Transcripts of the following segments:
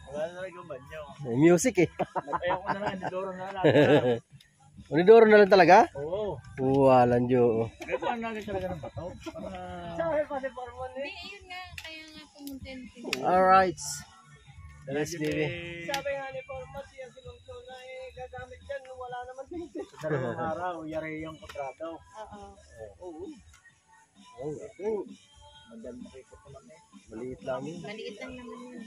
Wala na lang yung banyo. May music eh. Ayaw ko na lang, Unidoro na lang. Unidoro na lang talaga? Oo. Walang Diyo. May paano natin talaga ng bato? Sabi pa si Forman eh. Hindi, yun nga. Kaya nga pumunta yun. Alright. Let's baby. Sabi nga ni Forman, siya sinungtong na gagamit dyan. Wala naman dito. Sa dalawang araw, yari yung kontrado. Oo. Oo. Oh, Madal makikot naman eh. maliit lang yun. Maliit lang naman yun.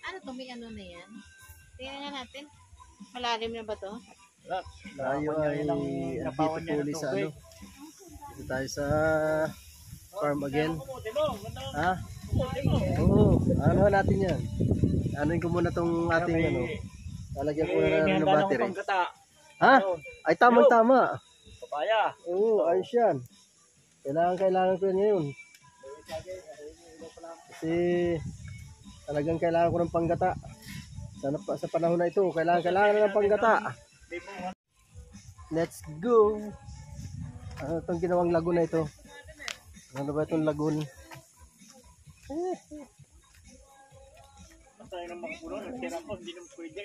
Ano to? May ano na yan? Tingnan nga natin. Malalim na ba to? Wala. Tayo ay napawan niya uli ng sa tubig. ano. Dito tayo sa farm again. Kumuti mo. Ganda mo. Ha? Kumuti mo. Oo. Ano natin yan? Anuin ko muna tong ating ano. Lalagyan ko na ng battery. Panggata. Ha? Ay tamang-tama. Papaya. Oo, ayos yan. Kailangan ko yan ngayon. Kasi talagang kailangan ko ng panggata. Sa panahon na ito, kailangan na ng panggata. Let's go! Ano itong ginawang lagoon na ito? Ano ba itong lagoon? Tayo ng mga puno, nagtira ko, hindi naman pwede.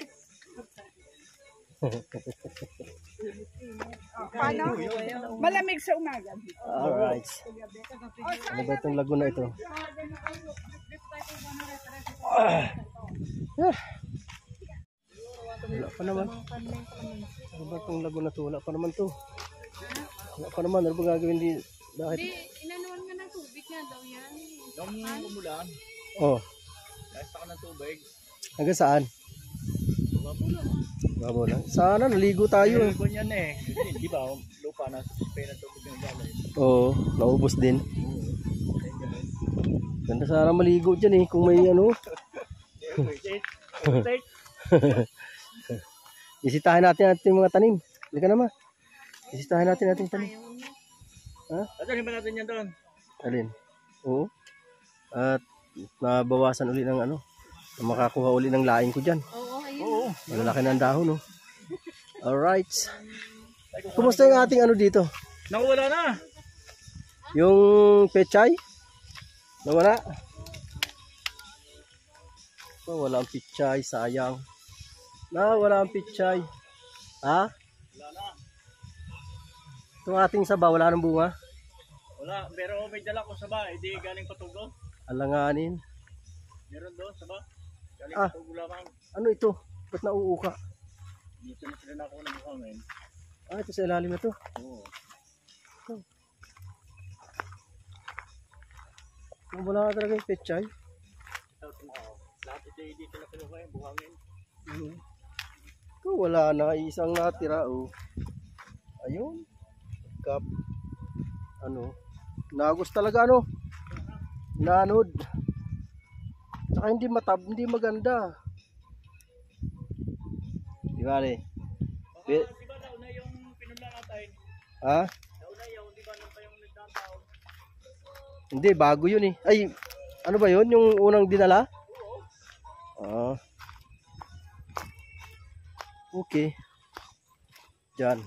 Paano? Malamig sa umaga. Alright. Ano ba itong lagoon na ito? Wala pa naman. Ano ba itong lagoon na ito? Wala pa naman ito. Wala pa naman. Ano ba gagawin din? Bakit? Hindi, inanuan nga ng tubig nga daw yan. Nung umulan, Oh, nasta ka ng tubig. hanggang saan? Babo lang. Sana naligo tayo. Yung yan eh. Di ba, lupa na suspay ng tubig ng galay. Oo, naubos din. Ganda sana maligo dyan eh. Kung may ano. Isitahin natin ating mga tanim. Hindi ka naman. Isitahin natin ating tanim. Ha? At ano ba natin yan doon? Alin? Oo. At nabawasan uli ng ano. Makakuha uli ng laing ko dyan. Oo, ayun. Oo. Malalaki ng dahon, no? Alright. Kumusta yung ating ano dito? Nawala na. Yung pechay? Nawala? Oh, wala ang pechay, sayang. Wala ang pechay. Ha? Wala na. Itong ating saba, wala nang bunga? Wala. Pero may dala ko sa ba. Hindi galing patugo. Alanganin. Meron doon sa ba. Galing Ah. patugo lamang. Ano ito? Ba't nauuka? Dito na sila nakuha ng buhangin. Ito sa ilalim na to. Oo. Kung wala ka talaga yung pechay. Lahat ito dito na kinuha yung buhangin. Kung wala na, isang natira. Oh. Ayun. Kap. Ano. Nagos talaga ano. Nanod. Saka hindi hindi maganda. Di ba rin? Di ba nauna yung pinunla natin? Ha? Nauna yung, di ba nung pa yung nagtataon? Hindi, bago yun eh. Ay, ano ba yun? Yung unang dinala? Oo. Okay. Diyan.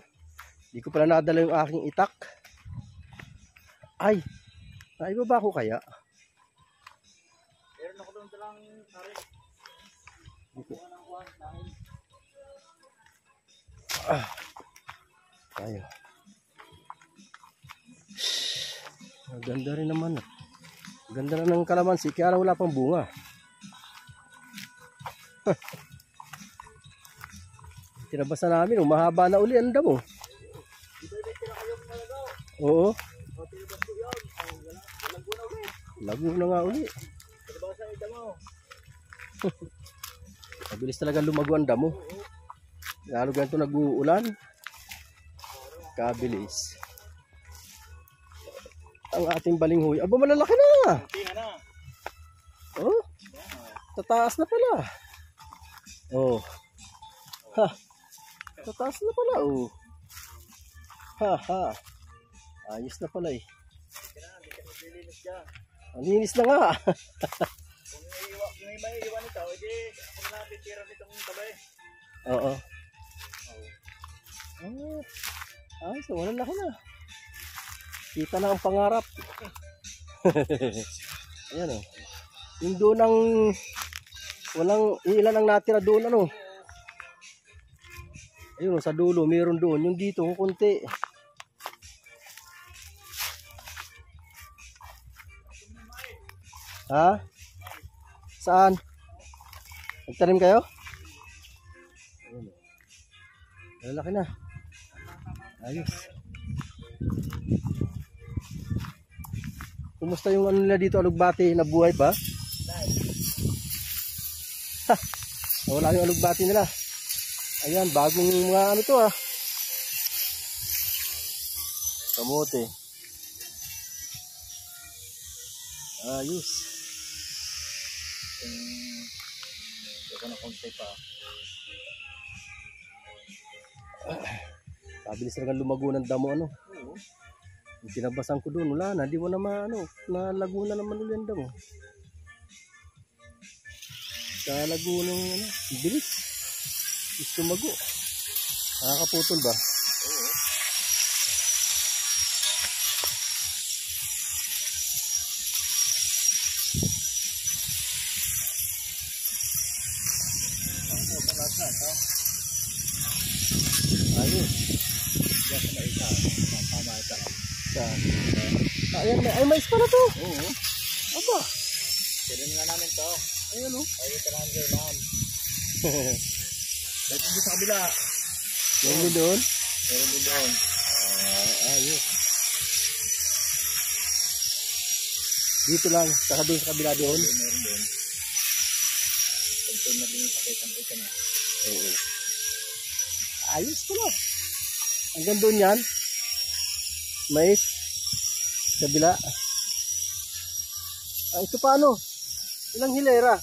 Hindi ko pala nadala yung aking itak. Ay, naibaba ko kaya? Meron ako doon dalang tarik. Bukuha ng kuhan dahil. Tayo. Maganda rin naman. Ganda na ng kalamansi, kaya lang wala pang bunga. Tinabasa namin, mahaba na uli ang damo. Oo. Lago na nga uli. Mabilis talaga lumago ang damo. Lalo ganito nag-uulan. Kabilis. Ang ating balinghoy. Aba, malalaki na. Tingnan na. Oh. Tataas na pala. Oh. Ha. Tataas na pala. Oh. Ha ha. Ayos na pala eh. Ang linis na nga. Kung may maiiwan ito, edi kung natin tira nitong tabay. Oo. Ay, so wala laki na. Kita na ang pangarap. Ayan o. Yung doon ang Walang, ilan ang natira doon, ano. Ayun, sa dulo, meron doon. Yung dito, kukunti. Ha? Saan? Nagtanim kayo? Ayun. Lalaki na. Ayos. Kumusta yung ano nila dito, alugbati? Nabuhay ba? Ha! Wala yung alugbati nila. Ayan, bagong mga ano to ah. Kamote. Ayos. Ito na konti pa. Pabilis talaga lumago ng damo ano. Yung pinabasan ko doon, wala na, di mo na maano, nalago na naman ulit ang damo. Nalago ng ano, bilis. Gusto lumago. Nakakaputol ba? Oo. Ayos. Yan sa maita. Tama ito. Ayan, ay mais pala to. Oo. Aba. Kailan nga namin to. Ayan o. Ay, ito namin kailan. Dahil dito sa kabila. Meron din doon. Meron din doon. Ayos. Dito lang, saka doon sa kabila doon. Meron doon. Pagpun na din sa kitang-kita na. Oo. Ayos pala. Hanggang doon yan. Mais. Kabila. Ito paano? Ilang hilera?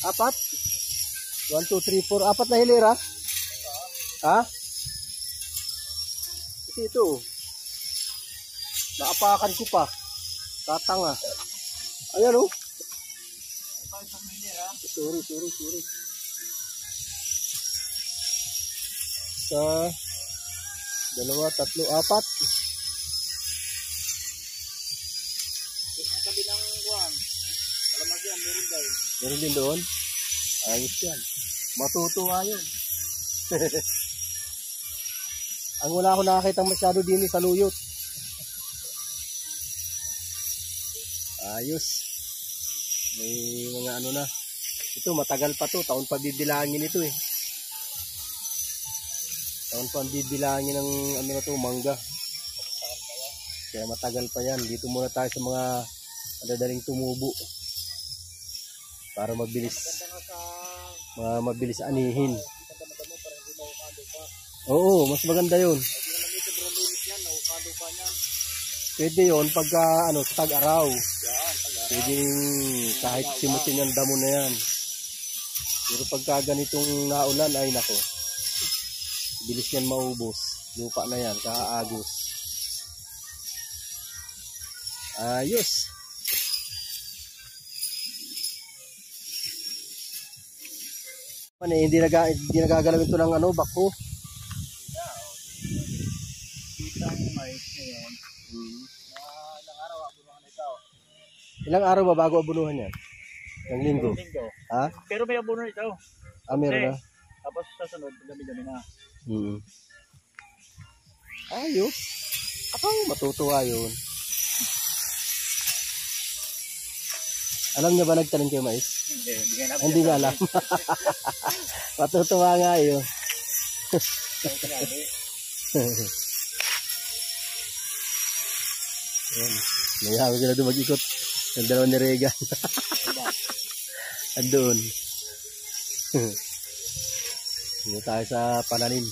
4? 1, 2, 3, 4. 4 na hilera? Ha? Ito. Naapakan ko pa. Tatanga. Ayan o. Sorry. Isa, 2, 3, 4. Sa kabilang buwan. Alamak yan, meron daw. Meron din doon. Ayos yan. Matutuwa yun. Ang wala ako nakakita masyado din sa luyot. Ayos. May mga ano na. Ito matagal pa to. Taon pa bibilangin ito eh. Taon pa bibilangin ng ano na to, mangga. Kaya matagal pa yan. Dito muna tayo sa mga madadaling tumubo. Para mabilis. Mabilis anihin. Oo, mas maganda yun. Pwede yun pagka ano, sa tag-araw. Pwedeng kahit simutin yung damo na yan. Pero pagka ganitong naulan, ay nako. Bilis yan maubos. Lupa na yan, kaagos. Ayos. Hindi nagagalawin ito ng ano, bako. Kitang mais ngayon. Ilang araw abunuhan ito. Ilang araw ba bago abunuhan yan? Ng linggo? Linggo. Ha? Pero may abuno ito. Meron na? Tapos sa sunod, dami-dami na. Ayos. Akang matutuwa yun. Alam niya ba nagtanim kayo mais? Hindi nga alam. Matutuwa nga yun. Mayroon sila doon mag-ikot. Ang dalawa ni Regan. Andun. Dito tayo sa pananim.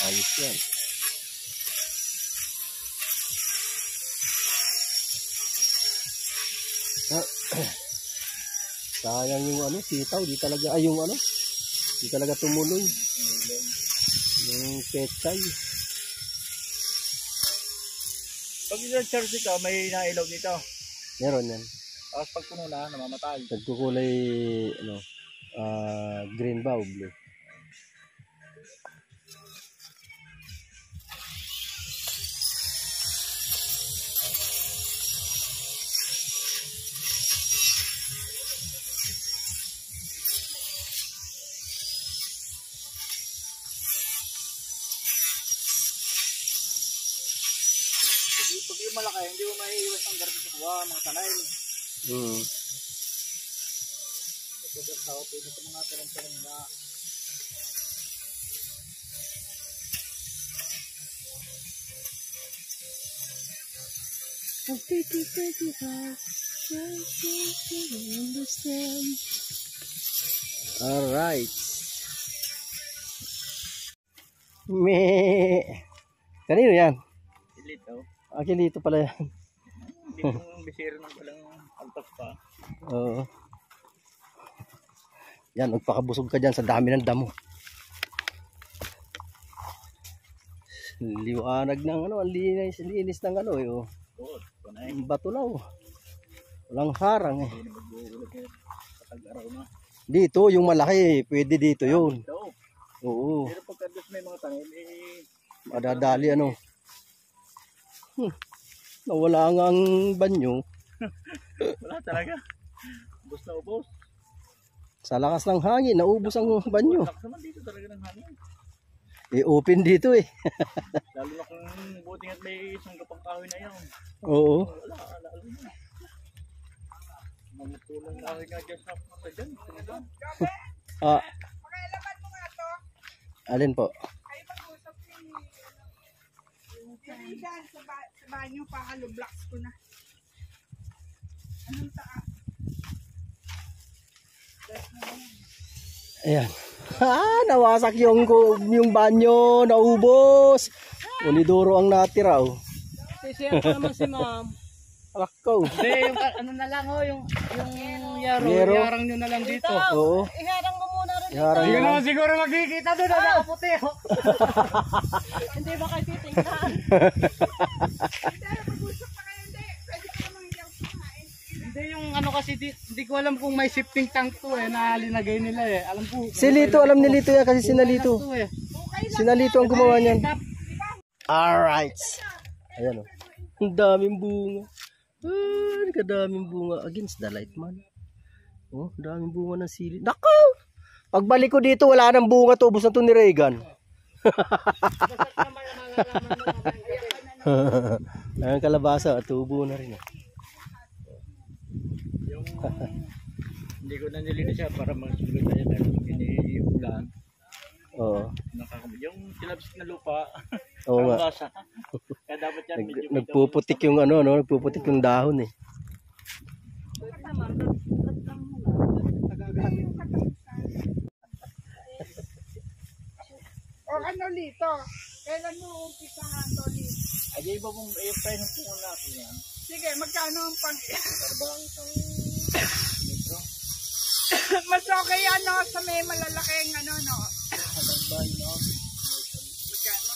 Ayos yan. Sayang yung ano, sitaw, di talaga, ay yung ano, di talaga tumuloy. Yung pechay. Pag i-charge ito, may nailog dito. Meron yan. Tapos pag puno na, namamatay. Nagkukulay, ano, green ba o blue? Pag yung malaki, hindi mo maiiwas ang garden sa kuha, mga tanay. Ito ang tao, pwede sa mga tanong na. Alright. Me. Kanino yan? Ilito. Kilito pala yan. Hindi kong bisiro ng walang altas pa. Oo. Yan, magpakabusog ka dyan sa dami ng damo. Liwanag ng ano, ang linis ng ano eh. Oh. Oo, panay. Ang bato lang. Walang harang eh. Hindi na mag-uulat eh. Katag-araw na. Dito, yung malaki, pwede dito yun. Ito. Oo. Pero pagka may mga tanim, eh, Madadali ano. Nawala nga ang banyo. wala talaga. Ubus na ubos. Sa lakas ng hangin, naubos ang banyo. Lakas naman dito talaga ng hangin. Open dito eh. Lalo na kung buting at may isang kapang kahoy na yun. Oo. Wala, lalo na. Mamutulang kahoy nga dyan sa mga dyan. Ah, Pakialaman mo nga to. alin po? Kayo mag-usap si... Yung dyan sa banyo, pakalo-blocks ko na. Anong taas? Ayan. Nawasak yung banyo, naubos. Unidoro ang natira oh. Siya pa naman si ma'am. Alakaw. Hindi, yung ano na lang oh, yung yaro, Yero. yarang nyo na lang dito. Oo. Iharang mo muna rin. Iharang Hindi yan. naman siguro makikita doon, nakaputi oh. Hindi ba kayo titingnan? Pero mag-usap pa kayo, hindi. Pwede ko namang hindi ako kumain. Hindi yung ano kasi, hindi ko alam kung may shifting tank to eh, na linagay nila eh. Alam ko. Si Lito, alam ni Lito yan kasi sinalito. To, eh. Sinalito ang gumawa niyan. Alright. Ayan oh. Ang daming bunga. Kadaming bunga against the light man. Oh, daming bunga ng sili. Nako! Pagbalik ko dito, wala nang bunga to. Ubus na to ni Reagan. Ang kalabasa, tubo na rin. Yung hindi ko na nilinis siya para masulit na yan. Dahil iniulan. Oo. Yung tilabs na lupa. Oo nga. Basa. Kaya dapat yan medyo Nagpuputik yung ano, no? Nagpuputik yung dahon eh. O ano, Lito? Kailan mo umpisahan to, Lito? ay iba pong i-fry ng pungo natin yan. Sige, magkano ang pang... Parang isang litro. Mas okay ano, sa may malalaking ano, no? Hanggang ba yun? Magkano?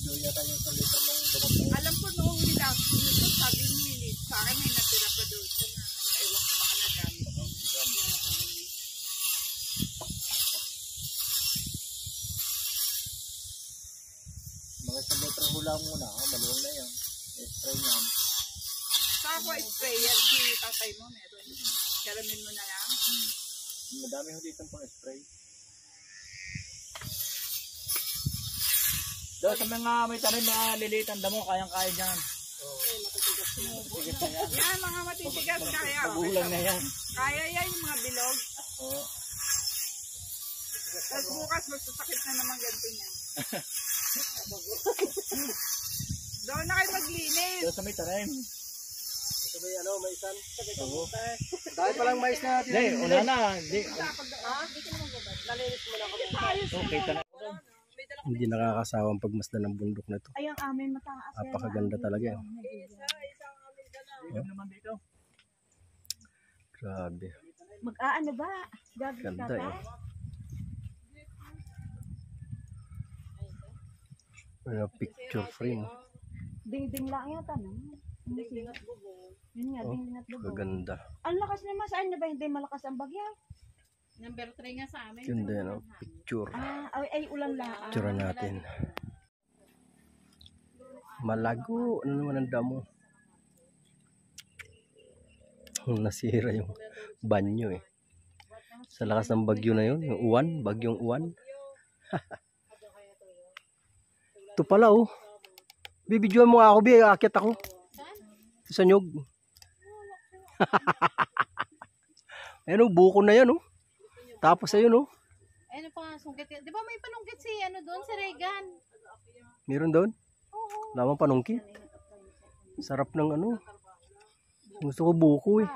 Doon yata yung sa litro ng gamot na Alam ko noong nilast nito, sabi ni sa akin may natira pa doon siya na ewan ko baka nagamit. mga isang litro hula muna. Maluwang na yan. I-spray yan. Sa ako spray yan si tatay mo meron. Karamin mo na lang. Madami ho dito pang spray. Daw sa mga may tanim na liliit ang damo, kayang-kaya dyan. Yan, mga matitigas kaya. Magulang na yan. Kaya yan yung mga bilog. Oo. Tapos bukas masasakit na naman ganito niyan. Doon na kayo maglinis. Daw sa may tanim. Ito ba ano, maisan? Oo. Dahil palang mais na Hindi, una na. Hindi. Okay, tanong. Hindi nakakasawang pagmasdan ng bundok na to. Ay, ang amin mataas. Napakaganda talaga. Tignan naman dito. Grabe. Mag-aano ba? Gagawin Ganda eh. Ano, picture frame. Ding-ding lang yata, no? Ding-ding at bubong. Yun nga, Oh, ding-ding at bubong. kaganda. Ang lakas naman, saan na ba hindi malakas ang bagya? Number 3 nga sa amin. Ganda yan, oh. Picture. Ay, ulan lang. Picture natin. Malago. Ano naman ang damo? Nasira yung banyo eh. Sa lakas ng bagyo na yun. Yung uwan. Bagyong uwan. Ito pala oh. Bibidyoan mo nga ako, Bi. Aakyat ako. Saan? Sa nyog. Ayun, buko na yan, oh. Tapos ayun, oh. Ayun pa nga, sunggit. Di ba may panunggit si ano doon, si Regan? Meron doon. Oo. Lamang panungkit. Sarap ng ano. Gusto ko buko, eh.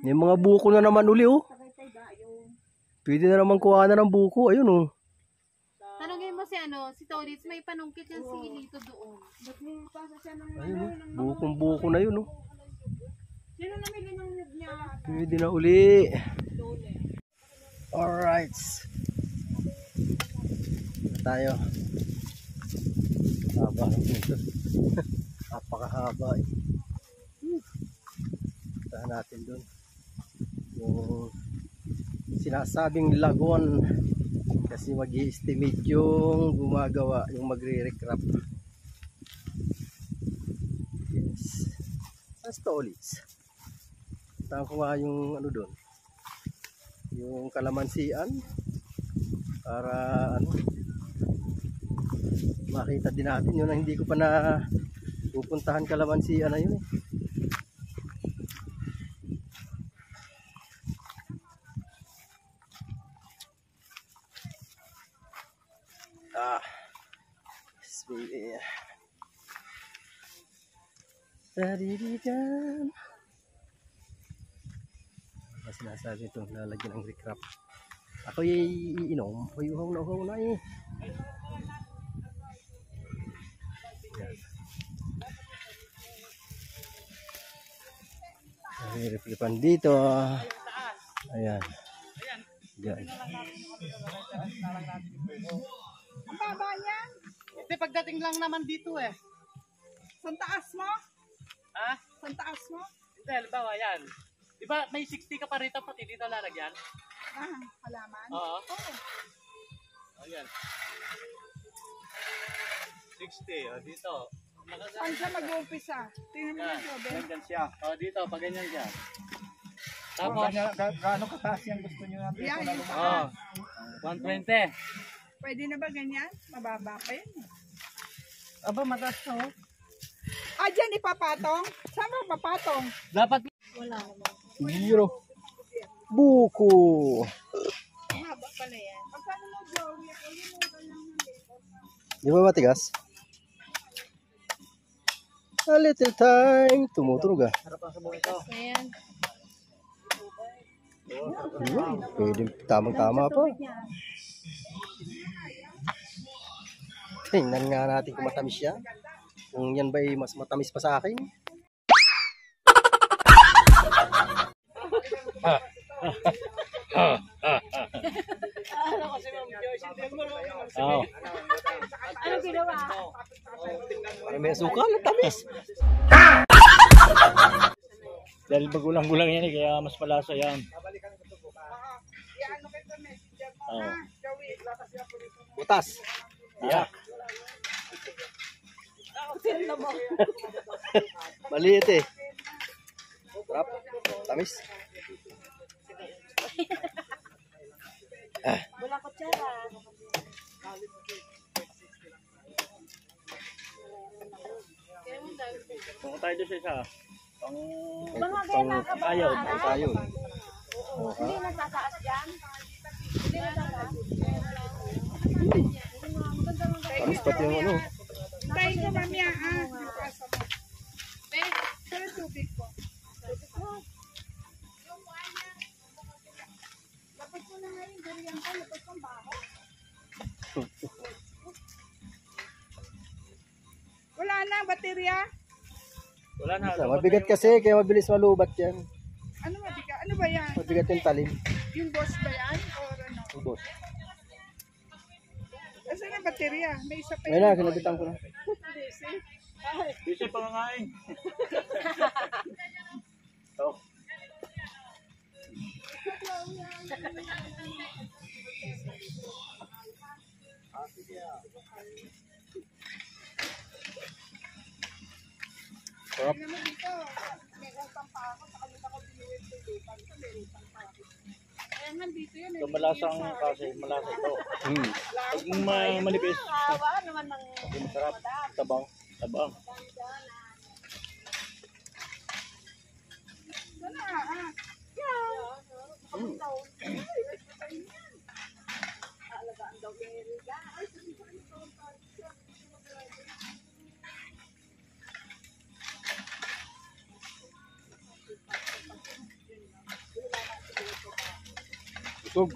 Yung mga buko na naman uli, oh. Pwede na naman kuha na ng buko. Ayun, oh. Tanungin mo si ano, si Tolitz, may panungkit yan si Lito doon. Ayun, oh. Bukong-buko na yun, oh. Sino namili ng nyug niya? Pwede na uli. Alright. Tayo. Haba nito. Napakahaba, eh. Tahan natin doon. Yung sinasabing lagon. Kasi mag-i-estimate yung gumagawa, yung magre-recrap. Yes. Saan Tolitz? Puntahan ko nga yung ano doon. Yung kalamansian. Para ano, makita din natin yun na hindi ko pa na pupuntahan kalamansian na yun, eh. Yes, baby. Taridigan. Ano sinasabi ito? Lalagyan ng recrap. Ako iinom. Ay, uhaw na eh. Ay, replikan dito. Ayan. Diyan. Ang baba yan. Hindi, pagdating lang naman dito eh. Sa taas mo? Ha? Sa taas mo? Hindi, halimbawa yan. Di ba may 60 ka pa rito pati dito lalagyan? Ah, halaman? Oo. Oo. Ayan. 60, dito. Saan siya mag-uumpisa? Tingnan mo Yan. yung jobe. Ganyan siya. Dito, pag ganyan siya. Tapos, Tapos, gaano kataas yan gusto nyo natin? Yan, yung oh, 120. Pwede na ba ganyan? Mababa pa yan. Aba, mataas to. Ah, dyan ipapatong? Saan mo papatong? Dapat Wala naman. Zero. Buko. Mahaba pala yan. Pagkano mo, Joey? Kalimutan lang ng labor. Di ba matigas? A little time. Tumutunog, ah. Ayan. Ayun, pwede tamang-tama pa. Tingnan nga natin kung matamis siya. Kung yan ba ay mas matamis pa sa akin. Oh. Ano ginawa? Para may asukal at tamis. Dahil magulang-gulang yan eh, kaya mas malasa yan. Iano kita messenger mo, Oo. ha? Joey, lakas yan po dito. Butas. Yeah. Maliit, eh. Sarap. Tamis. Wala kutsara. Kung tayo doon sa isa, pang Ayaw. Tayo. Hindi natataas dyan. Hindi natataas. Tamis pati yung ano. Tayo ko, mamaya, ha? Yung kasa mo. Saan ang tubig ko? Lapos ko na nga rin, durian ko, lapos kong baho. Wala na, baterya? wala na. Mabigat kasi, kaya mabilis malubat yan. Ano mabigat? Ano ba yan? Mabigat yung talim. Yung boss ba yan? Or ano? Ubos. Asan ang baterya? May isa pa Ngayon na, kinabitan ko na. Busy pangangain. Oh. Sarap. Tingnan mo dito. May utang pa ako. Sa kanila ko binuwin sa utang. Sa may utang pa ako. Ayan nga dito yun. Ito malasang kasi malasa ito. Hmm. Pag manipis, Hawa naman ng masarap. Tabang. Tabang. Busog.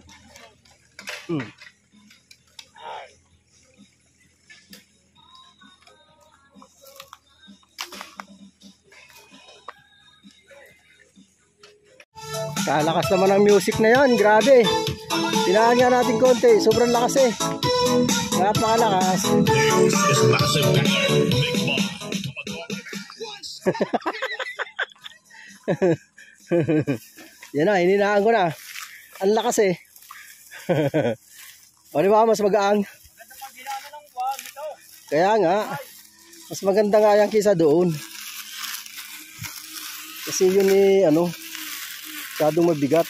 Kalakas naman ang music na yan, grabe. Tinahan nga natin konti, sobrang lakas eh. Napakalakas. Yan na, hininaan ko na. Ang lakas eh. O diba, mas magaan. Kaya nga, mas maganda nga yan kaysa doon. Kasi yun eh, ano, masyadong mabigat.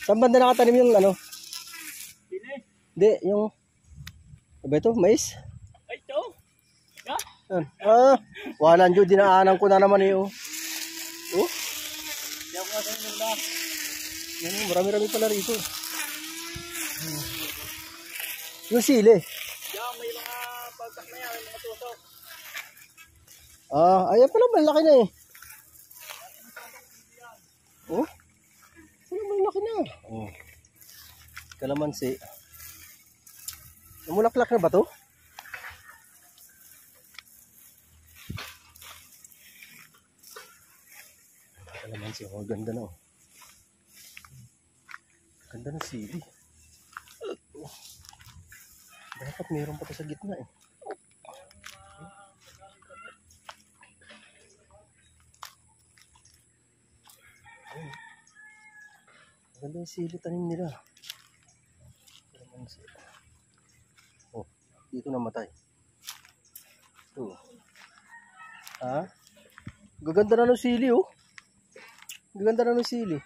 Saan banda nakatanim yung ano? Hindi, yung ano ba ito? Mais? Ay, ito. Yan. Ah, wala nyo, dinaanan ko na naman eh. Oh. Oh. Yan, marami-rami pala rito. Yung sili. Yan, may mga pagkat na yan, may mga tusok. Ah, ayan pala, malaki na eh. Oh. Malaki na. Oh. Kalamansi. Namulaklak na ba to? Kalamansi. Oh, ganda na oh. Ganda ng sili. Oh. Dapat mayroon pa to sa gitna eh. Ganda yung sili tanim nila. Oh, dito namatay. Ito. Ha? Gaganda na ng sili oh. Gaganda na ng sili.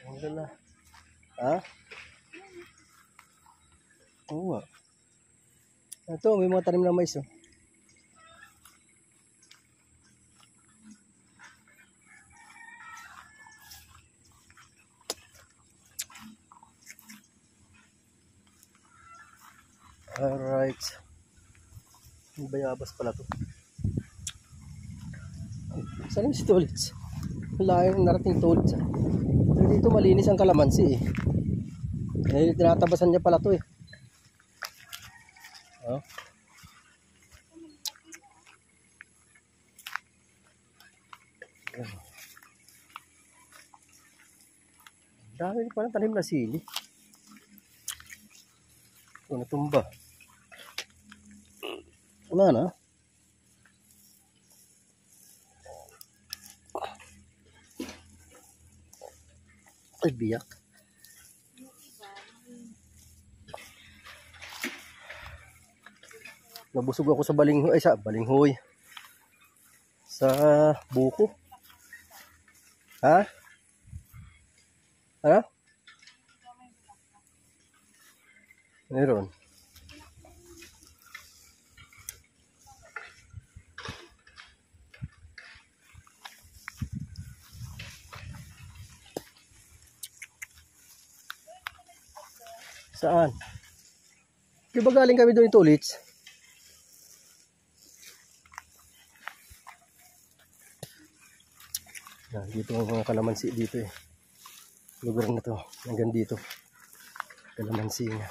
Ang ganda. Ha? Oo nga. Ito, may mga tanim na mais oh. Alright. May bayabas pala to. Saan yung si Tolits? Wala yung narating Tolits ah. Pero dito malinis ang kalamansi eh. Dahil tinatabasan niya pala to eh. Oh. Dami pa ng tanim na sili. Ito natumba. Wala na. Ay, biyak. Nabusog ako sa balinghoy. Ay, sa balinghoy. Sa buko. Ha? Ano? Meron. Saan? Di ba galing kami doon ito, Litz? Yan, dito ang mga kalamansi dito eh. Lugar na to. Hanggang dito. Kalamansi niya.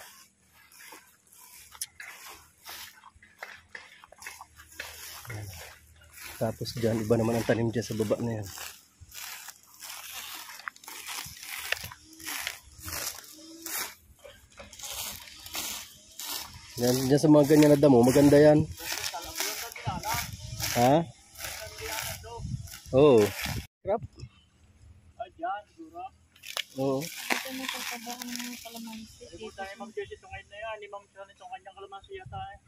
Yan. Tapos dyan, iba naman ang tanim dyan sa baba na yan. Yan, dyan sa mga ganyan na damo, maganda yan. Ha? Oo. Crap? Ay, dyan, siguro. Oo. Ito na pagkaba ng kalamansi. Kalimutan ni Ma'am Joyce itong ngayon na yan. Ni Ma'am Joyce itong kanyang kalamansi yata eh.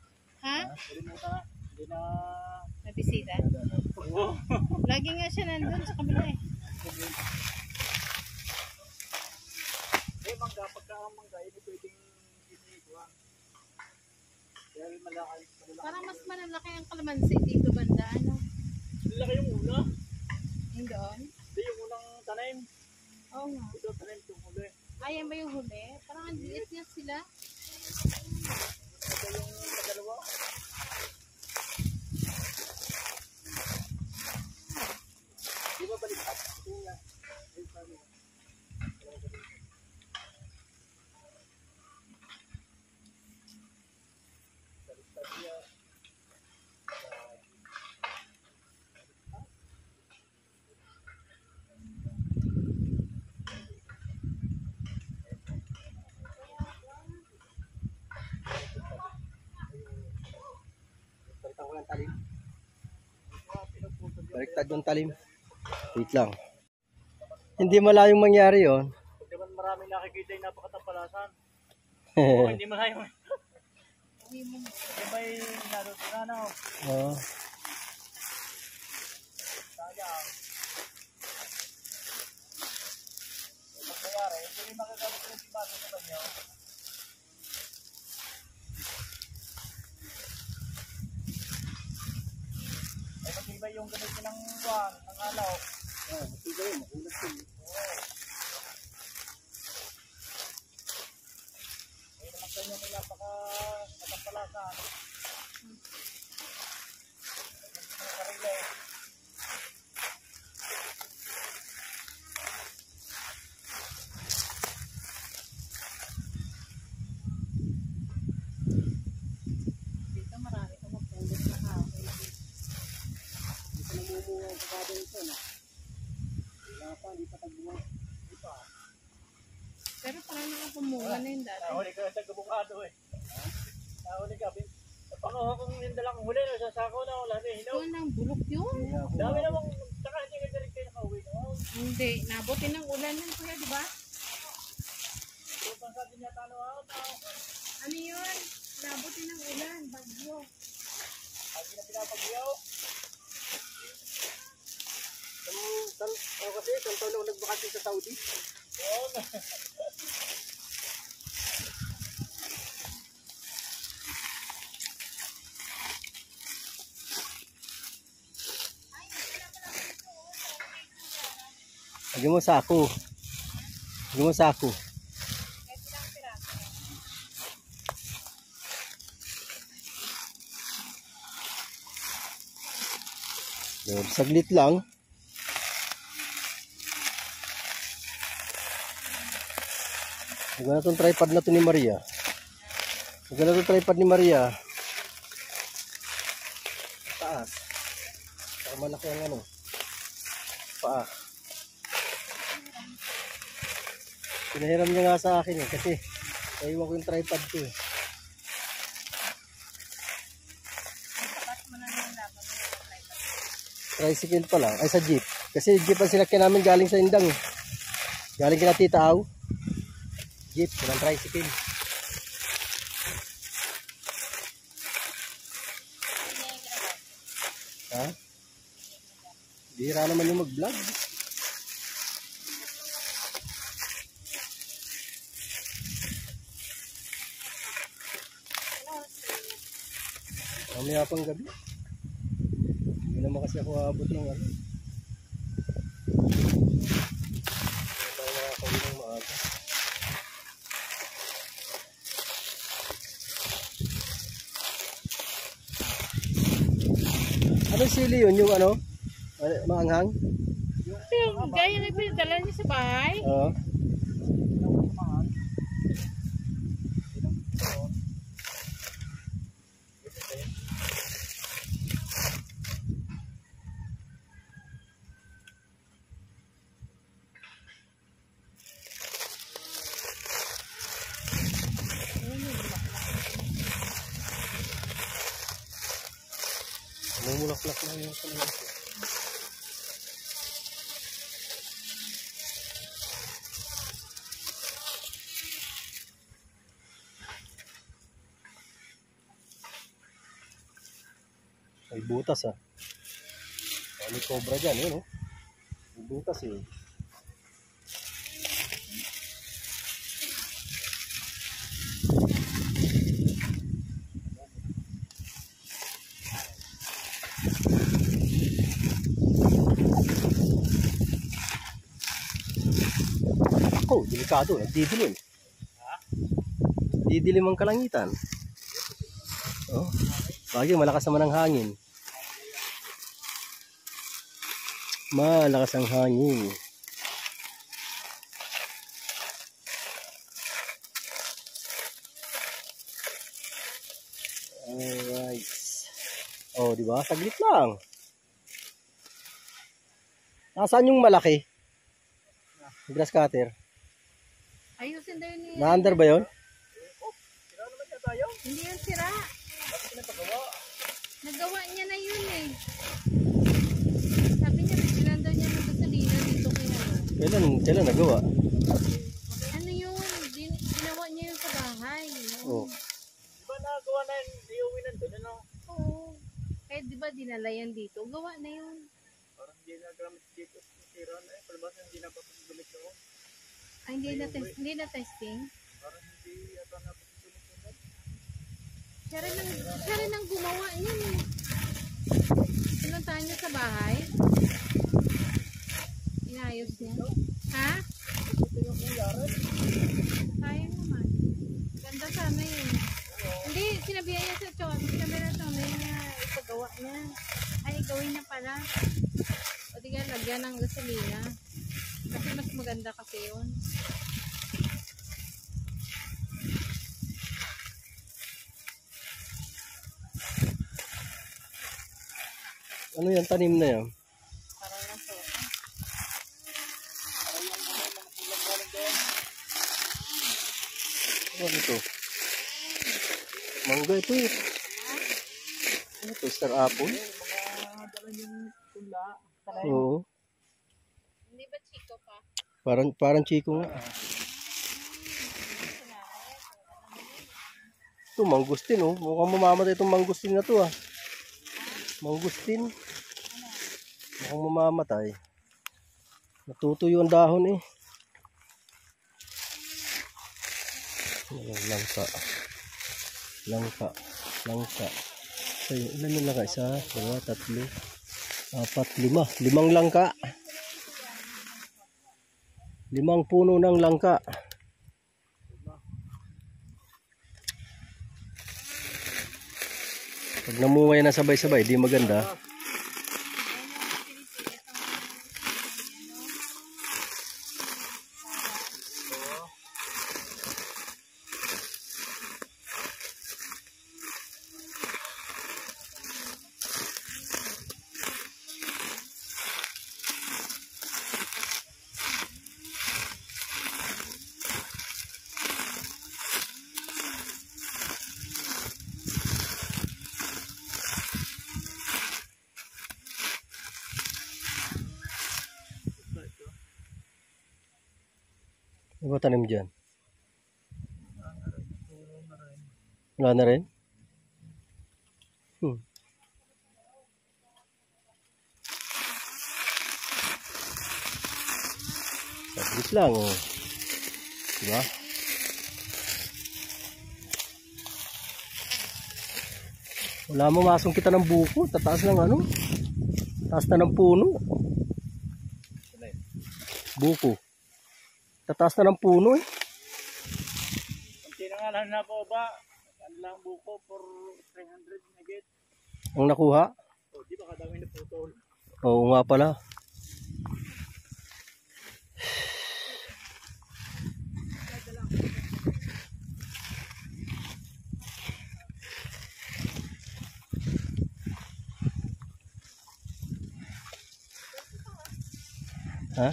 Ha? Kalimutan na. Hindi na... Nabisita? Oo. Lagi nga siya nandun sa kabila eh. Eh, mangga, pagka ang mangga, hindi pwedeng iniikuhan. Kaya malaki. Parang mas malalaki ang kalamansi dito banda, ano? Laki yung una. Yung doon? Hindi, yung unang tanim. Oo nga. Ito, tanim itong huli. Ayan ba yung huli? Parang ang liit niya sila. Ito yung dalawa. Di ba balikat? Ito nga. Ayun, sabi. Balikat niya. Baliktad ko ng talim. Baliktad yung talim. Wait lang. Hindi malayong mangyari yon. Pag naman maraming nakikita yung napakatapalasan. Oo, hindi malayong. Hindi may narutunanaw. Oo. Sayang. Pag mayari, hindi makagamit ko ng sibato sa banyo. Ay, matibay yung gamit ko ng buwan, ng alaw. Matibay yun. Makulat yun. Ay, naman ganyan nila napakatapalasan. Sarili. Dito marami ka magpulot na kahoy. Ito namumunga ang kakado ito. Wala pa, hindi pa tagbuwan. Pero parang nakapumunga na yun dati. Nahuli ka sa kabukado eh. Nahuli ka. Napakuha kong yung dalang huli. Nasasako na wala na hinaw. Ito nang bulok yun. Dami namang, saka hindi ka direct kayo nakauwi. Hindi, nabuti ng ulan yan kuya, di ba? Ito pang sa atin yata ano ako. Ano yun? Nabuti ng ulan, bagyo. Lagi na pinapagyaw. Ako kasi, isang taon ako nagbakasyon sa Saudi. Oo na. Lagyan mo sako. Lagyan mo sako. Yun, saglit lang. Lagyan na itong tripod na ito ni Maria. Lagyan na itong tripod ni Maria. Taas. Saka malaki ang ano. Paa. Pinahiram niya nga sa akin eh, kasi naiwan ko yung tripod ko eh. Tricycle pa lang, ay sa jeep. Kasi jeep ang sinakyan namin galing sa Indang eh. Galing kina Tita Au. Jeep, walang tricycle. Ha? Bihira naman yung mag-vlog. Mamaya pang gabi. Hindi naman kasi ako aabot ng ano. Hindi tayo nakakawin ng maaga. Anong sili yun? Yung ano? Maanghang? Yung gaya na pinadala niya sa bahay. Oo. Mumulaklak lang yung kalamansi. May butas ah. May cobra dyan, yun oh. May butas eh. delikado, nagdidilim. Didilim ang kalangitan. Oh, bagay malakas naman ang hangin. Malakas ang hangin. Alright. Oh, di ba? Saglit lang. Nasaan yung malaki? Grass cutter. Ayusin daw yun niya. Na-under ba yun? Hindi yan sira. Nagawa niya na yun eh. Sabi niya, bigilan daw niya ng gasolina dito kay ano. Kailan nagawa? Ano yun? Ginawa niya yun sa bahay. Oh. Di ba nagawa na yun, iuwi nandun, ano? Oo. Eh, di ba dinala yan dito? Gawa na yun. Parang hindi na gamit dito. Sira na eh, palabas hindi na papagbulit ako. Ay, hindi na testing. Parang hindi yata na papagbulit ako. Siya rin ang gumawa niyan eh. Pinuntahan niya sa bahay. Inayos niya. Ha? Sayang naman. Ganda sana yun. Hindi, sinabihan niya sa Chon. Sinabihan niya sa niya ipagawa niya. Ay, gawin niya pala. O di kaya lagyan ng gasolina. Kasi mas maganda kasi yun. Ano yan? Tanim na yan? Parang nasa. Ano ito? Mangga ito eh. Ano ito? Star apple? Oo. Hindi ba Chico pa? Parang chiko nga. Ito, mangustin oh. Mukhang mamamatay itong mangustin na to ah. Mangustin. Mukhang mamamatay. Natutuyo ang dahon eh. Langka. So, ilan na langka? 1, 2, 3, 4, 5. 5 langka. 5 puno ng langka. Pag namuhay na sabay-sabay, di maganda. Ano ba tanim dyan? Wala na rin? Saglit lang oh. Diba? Wala mo masong kita ng buko. Tataas ng ano? Taas na ng puno. Buko. Tataas na ng puno eh. Kunti na nga lang na po ba? Ano lang buko for 300 na get. Ang nakuha? O, di ba kadami na putol? Oo nga pala. Ha?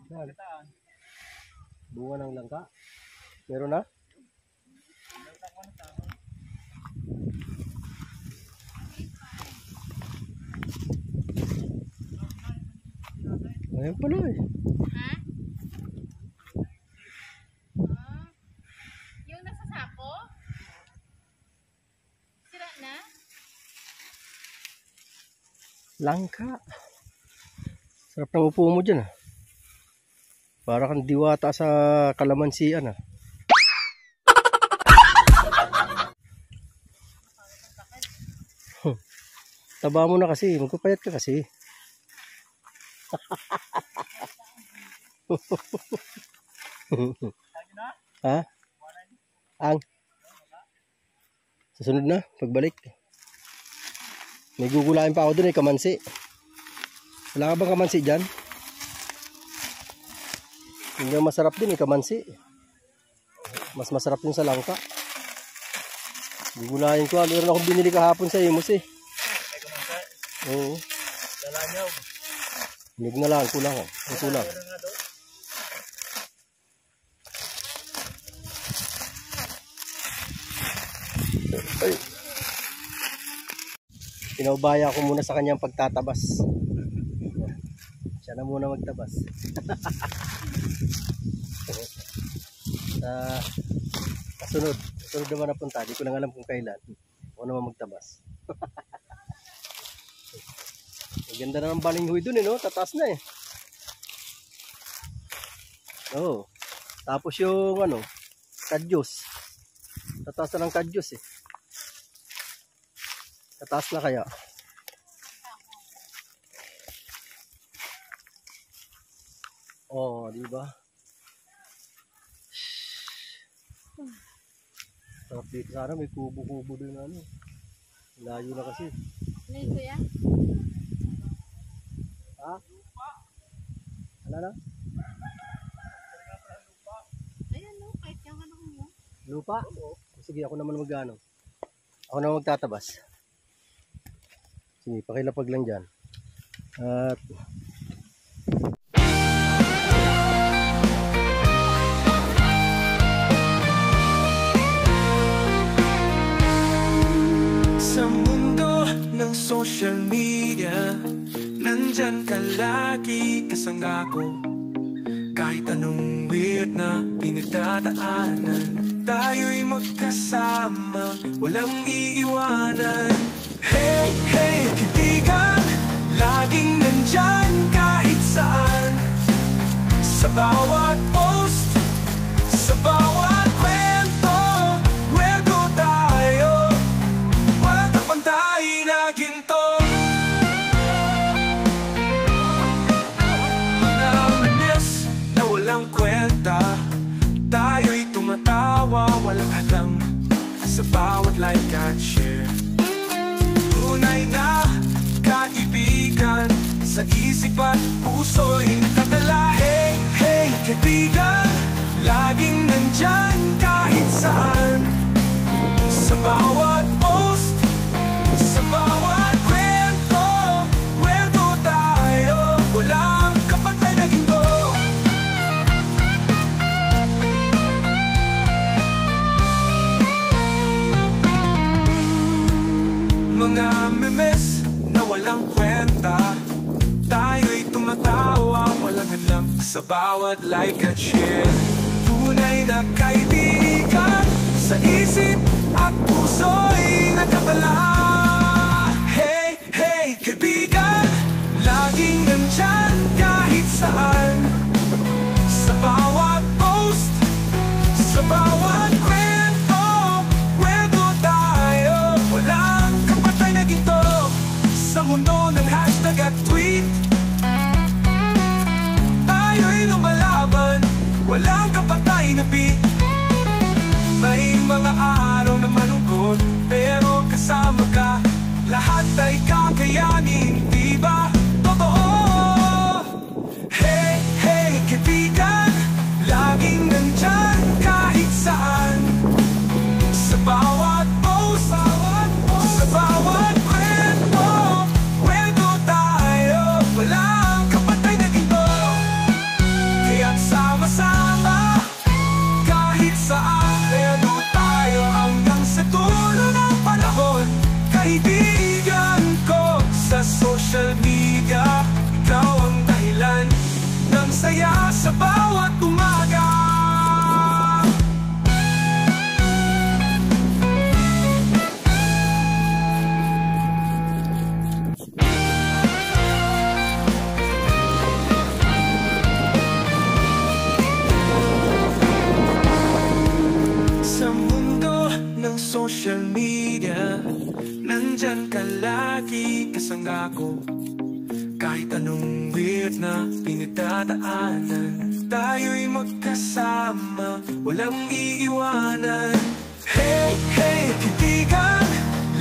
Yan. Bunga ng langka. Meron na? Ayan pala eh. Ha? Ah, yung nasa sako? Sira na? Langka. Sarap ng upo mo dyan ah. Para kang diwata sa kalamansian ah. Taba mo na kasi. Magpapayat ka kasi. Ha? Ang? Susunod na, pagbalik. May gugulain pa ako dun eh, kamansi. Wala ka bang kamansi dyan? Hindi masarap din eh, kamansi. Mas masarap yung sa langka. Gugulain ko, meron akong binili kahapon sa Imus eh. Oo. Dalanyaw. Hinig na lang, kulang oh. Ang kulang. Ay. Pinaubaya ko muna sa kanyang pagtatabas. Siya na muna magtabas. Kasunod naman na punta. Di ko lang alam kung kailan. Ako naman magtabas. Ganda na ng balinghoy dun eh, no? Tataas na eh. Oo. Tapos yung ano, kadyos. Tataas na ng kadyos eh. Tataas na kaya. Oh, di ba? Sarap dito sana, may kubo-kubo din ano. Layo na kasi. Ano yun, kuya? Ha? Ano na? Ayan, no? Kahit yung ano mo. Lupa? Sige, ako naman mag-ano. Ako naman magtatabas. Sige, pakilapag lang dyan. At sa mundo ng social media, nandyan ka lagi kasangga ko. Kahit anong weird na pinagdadaanan, tayo'y magkasama, walang iiwanan. Hey, hey, kaibigan, laging nandyan kahit saan. Sa bawat post, sa bawat kwento, kwento tayo, walang kapantay na ginto. Mga manis na walang kwenta, tayo'y tumatawa, walang alam sa bawat like at share. Tunay na kaibigan, sa isip at puso'y nakatala. Hey, hey, kaibigan, laging nandyan kahit saan. Sa bawat post, sa bawat kwento, kwento tayo, walang kapantay na ginto. Mga memes na walang kwenta, tayo'y tumatawa, walang hadlang sa bawat like at share. Tunay na kaibigan, sa isip at puso'y nakatala. Hey, hey, kaibigan, laging nandyan kahit saan. Sa bawat post, sa bawat kwento, kwento tayo, walang kapatay na ginto. Sa mundo ng hashtag at tweet, tayo'y lumalaban, walang kapatay na beat. May mga araw na malungkot, pero kasama ka, lahat ay kakayanin, di ba? Totoo! Hey, saya sa bawat umaga. Sa mundo ng social media, nandyan ka lagi kasangga ko. Kahit anong weird na pinagdadaanan, tayo'y magkasama, walang iiwanan. Hey, hey, kaibigan,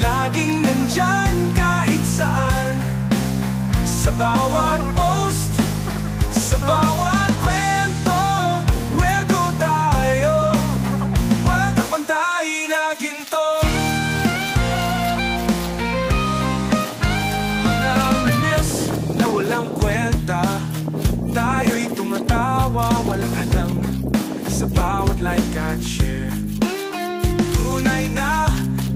laging nandyan kahit saan. Sa bawat post, sa bawat kwento, wego tayo, walang kapantay na ginto. Walang kwenta, tayo'y tumatawa, walang alam sa bawat like at share. Tunay na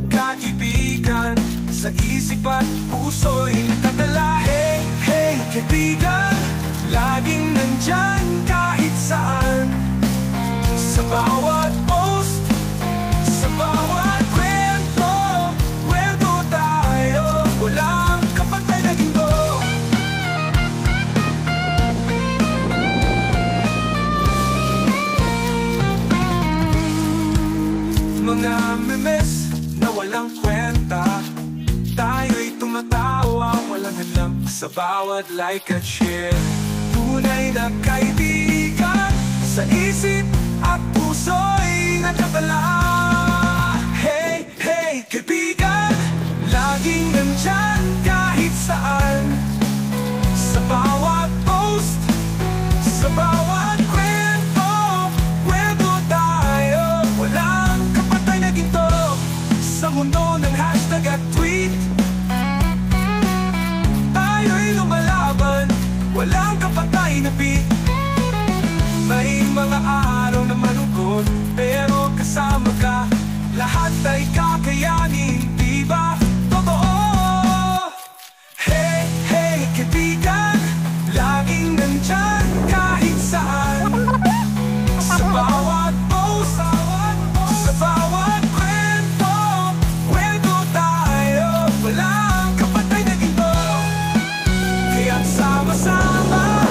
kaibigan, sa isip at puso'y nagdadala. Hey, hey, kaibigan, laging nandyan kahit saan. Sa bawat post, sa bawat kwento, wego tayo, walang kapantay na ginto. Mga memes na walang kwenta, tayo'y tumatawa, walang alam sa bawat like at share. Tunay na kaibigan, sa isip at puso'y nagdadala. Hey, hey, kaibigan, laging nandyan kahit saan. Sa bawat post, sa bawat kwento, wego tayo, walang kapatay na ginto. Sa mundo ng hashtag at tweet, tayo'y lumalaban, walang kapatay na beat. May mga araw na malungkot, pero kasama ka, lahat ay kakayanin, di ba? Totoo! Hey, hey, kaibigan, laging nandyan kahit saan. Sa bawat post, sa bawat kwento, wego tayo, walang kapatay na ginto. Kaya't sama-sama,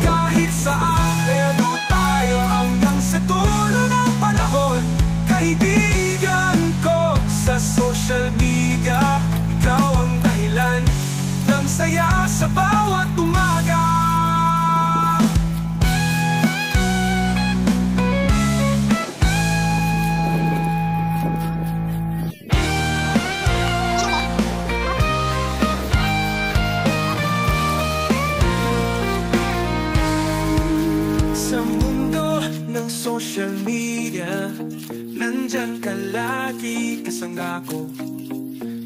kahit saan, wego tayo hanggang sa dulo ng panahon. Kaibigan ko sa social media, ikaw ang dahilan ng saya sa bawat umaga. Sa mundo ng social media, nandyan ka lagi kasangga ko.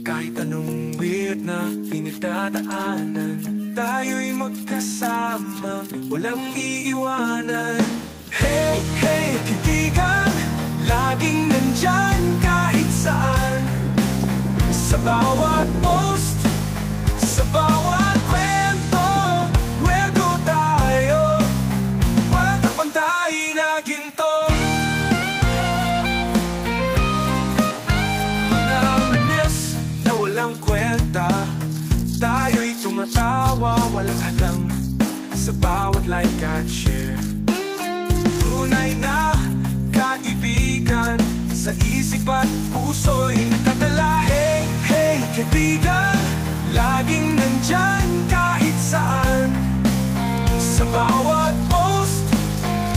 Kahit anong weird na pinagdadaanan, tayo'y magkasama, walang iiwanan. Hey, hey, kaibigan, laging nandyan kahit saan. Sa bawat post, sa bawat kwento, wego tayo, walang kapantay na ginto. Walang kwenta, tayo'y tumatawa, walang alam sa bawat like at share. Tunay na kaibigan, sa isip at puso'y nagdadala. Hey, hey, kaibigan, laging nandyan kahit saan. Sa bawat post,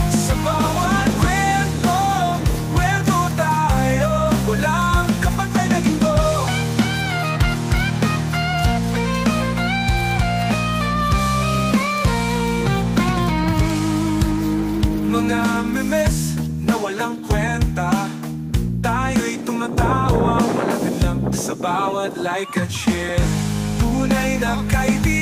sa bawat kwento, wego tayo, walang kapantay na ginto. Mga memes na walang kwenta, tayo'y tumatawa, walang alam sa bawat like at share. Tunay na kaibigan,